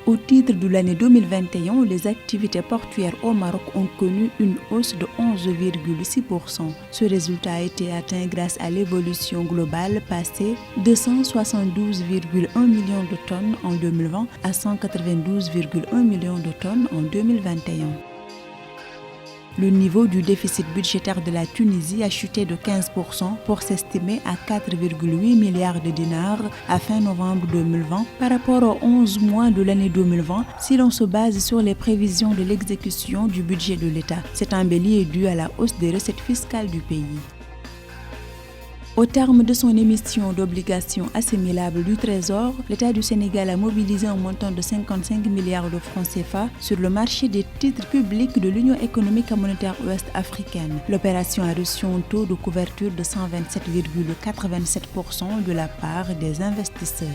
Au titre de l'année 2021, les activités portuaires au Maroc ont connu une hausse de 11,6%. Ce résultat a été atteint grâce à l'évolution globale passée de 172,1 millions de tonnes en 2020 à 192,1 millions de tonnes en 2021. Le niveau du déficit budgétaire de la Tunisie a chuté de 15% pour s'estimer à 4,8 milliards de dinars à fin novembre 2020 par rapport aux 11 mois de l'année 2020 si l'on se base sur les prévisions de l'exécution du budget de l'État. Cette embellie est due à la hausse des recettes fiscales du pays. Au terme de son émission d'obligations assimilables du Trésor, l'État du Sénégal a mobilisé un montant de 55 milliards de francs CFA sur le marché des titres publics de l'Union économique et monétaire ouest-africaine. L'opération a reçu un taux de couverture de 127,87% de la part des investisseurs.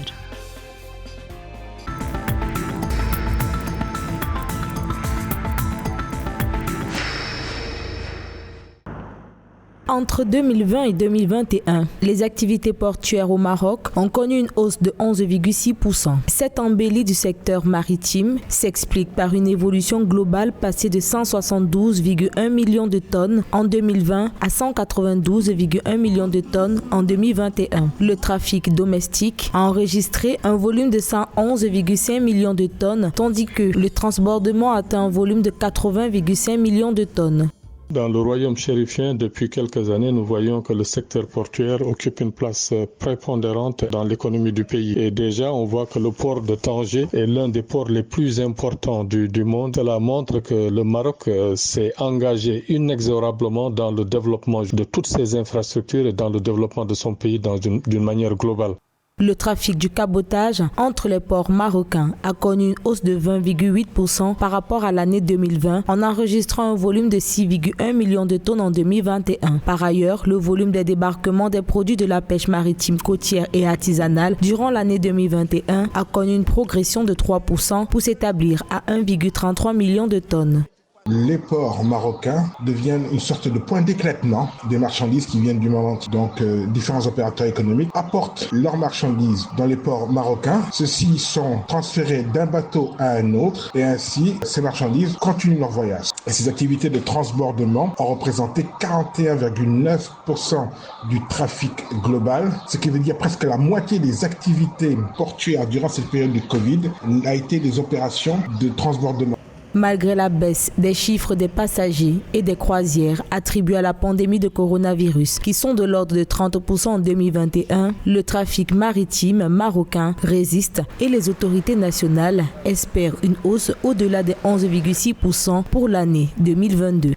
Entre 2020 et 2021, les activités portuaires au Maroc ont connu une hausse de 11,6%. Cette embellie du secteur maritime s'explique par une évolution globale passée de 172,1 millions de tonnes en 2020 à 192,1 millions de tonnes en 2021. Le trafic domestique a enregistré un volume de 111,5 millions de tonnes, tandis que le transbordement atteint un volume de 80,5 millions de tonnes. Dans le royaume chérifien, depuis quelques années, nous voyons que le secteur portuaire occupe une place prépondérante dans l'économie du pays. Et déjà, on voit que le port de Tanger est l'un des ports les plus importants du monde. Cela montre que le Maroc s'est engagé inexorablement dans le développement de toutes ses infrastructures et dans le développement de son pays d'une manière globale. Le trafic du cabotage entre les ports marocains a connu une hausse de 20,8% par rapport à l'année 2020 en enregistrant un volume de 6,1 millions de tonnes en 2021. Par ailleurs, le volume des débarquements des produits de la pêche maritime côtière et artisanale durant l'année 2021 a connu une progression de 3% pour s'établir à 1,33 million de tonnes. Les ports marocains deviennent une sorte de point d'éclatement des marchandises qui viennent du Maroc. Donc, différents opérateurs économiques apportent leurs marchandises dans les ports marocains. Ceux-ci sont transférés d'un bateau à un autre et ainsi, ces marchandises continuent leur voyage. Et ces activités de transbordement ont représenté 41,9% du trafic global, ce qui veut dire presque la moitié des activités portuaires durant cette période de Covid a été des opérations de transbordement. Malgré la baisse des chiffres des passagers et des croisières attribués à la pandémie de coronavirus, qui sont de l'ordre de 30% en 2021, le trafic maritime marocain résiste et les autorités nationales espèrent une hausse au-delà des 11,6% pour l'année 2022.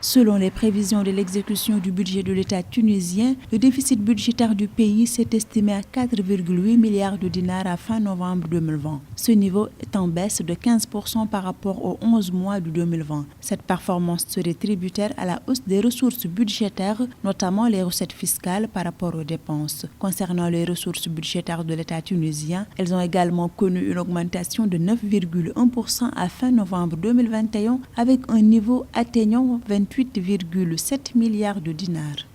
Selon les prévisions de l'exécution du budget de l'État tunisien, le déficit budgétaire du pays s'est estimé à 4,8 milliards de dinars à fin novembre 2020. Ce niveau est en baisse de 15% par rapport aux 11 mois de 2020. Cette performance serait tributaire à la hausse des ressources budgétaires, notamment les recettes fiscales par rapport aux dépenses. Concernant les ressources budgétaires de l'État tunisien, elles ont également connu une augmentation de 9,1% à fin novembre 2021 avec un niveau atteignant 28,7 milliards de dinars.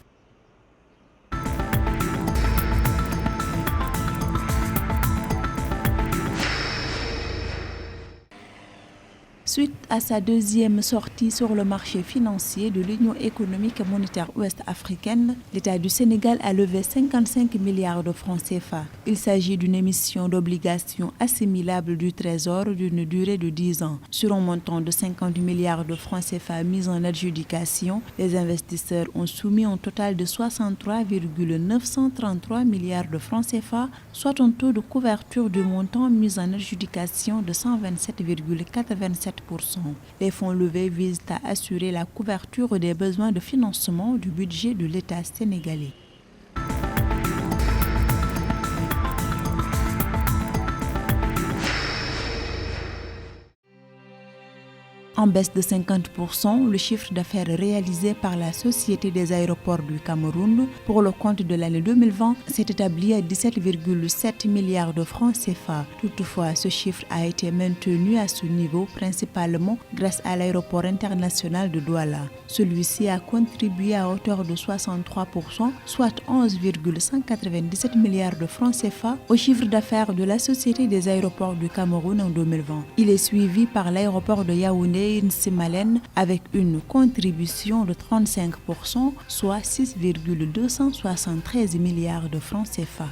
Suite à sa deuxième sortie sur le marché financier de l'Union économique et monétaire ouest-africaine, l'État du Sénégal a levé 55 milliards de francs CFA. Il s'agit d'une émission d'obligations assimilables du Trésor d'une durée de 10 ans. Sur un montant de 50 milliards de francs CFA mis en adjudication, les investisseurs ont soumis un total de 63,933 milliards de francs CFA, soit un taux de couverture du montant mis en adjudication de 127,87%. Les fonds levés visent à assurer la couverture des besoins de financement du budget de l'État sénégalais. En baisse de 50%, le chiffre d'affaires réalisé par la Société des aéroports du Cameroun pour le compte de l'année 2020 s'est établi à 17,7 milliards de francs CFA. Toutefois, ce chiffre a été maintenu à ce niveau principalement grâce à l'aéroport international de Douala. Celui-ci a contribué à hauteur de 63%, soit 11,197 milliards de francs CFA au chiffre d'affaires de la Société des aéroports du Cameroun en 2020. Il est suivi par l'aéroport de Yaoundé-Nsimalen avec une contribution de 35%, soit 6,273 milliards de francs CFA.